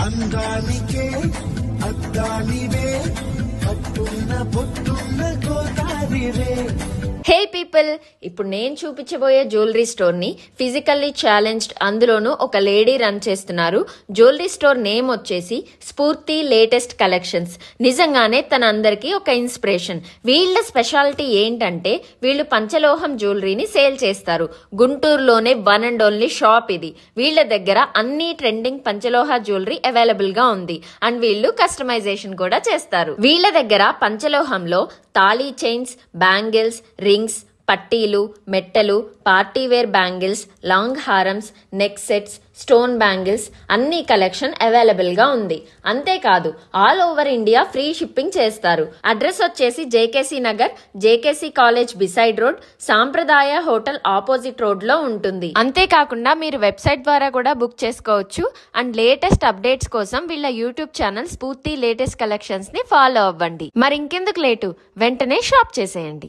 అందానికే అద్దానివే పట్టున్న పొట్టున్న గోదారివే. హే people, ఇప్పుడు నేను చూపించబోయే జ్యువెలరీ స్టోర్ ని ఫిజికల్లీ ఛాలెంజ్డ్, అందులోనూ ఒక లేడీ రన్ చేస్తున్నారు. జ్యువెలరీ స్టోర్ నేమ్ వచ్చేసి స్ఫూర్తి లేటెస్ట్ కలెక్షన్స్. నిజంగానే తన అందరికీ ఒక ఇన్స్పిరేషన్. వీళ్ళ స్పెషాలిటీ ఏంటంటే వీళ్ళు పంచలోహం జ్యువెలరీని సేల్ చేస్తారు. గుంటూరులోనే వన్ అండ్ ఓన్లీ షాప్ ఇది. వీళ్ళ దగ్గర అన్ని ట్రెండింగ్ పంచలోహ జ్యువెలరీ అవైలబుల్ గా ఉంది. అండ్ వీళ్ళు కస్టమైజేషన్ కూడా చేస్తారు. వీళ్ళ దగ్గర పంచలోహంలో తాళీ చైన్స్, బ్యాంగిల్స్, రింగ్స్, పట్టీలు, మెట్టలు, పార్టీవేర్ బ్యాంగిల్స్, లాంగ్ హారమ్స్, నెక్ సెట్స్, స్టోన్ బ్యాంగిల్స్ అన్ని కలెక్షన్ అవైలబుల్ గా ఉంది. అంతేకాదు all over India free shipping చేస్తారు. అడ్రస్ వచ్చేసి JKC Nagar, JKC college beside road, సాంప్రదాయ హోటల్ ఆపోజిట్ రోడ్ లో ఉంటుంది. అంతేకాకుండా మీరు వెబ్సైట్ ద్వారా కూడా బుక్ చేసుకోవచ్చు. అండ్ లేటెస్ట్ అప్డేట్స్ కోసం వీళ్ళ యూట్యూబ్ ఛానల్ స్ఫూర్తి లేటెస్ట్ కలెక్షన్స్ ని ఫాలో అవ్వండి. మరి ఇంకెందుకు లేటు, వెంటనే షాప్ చేసేయండి.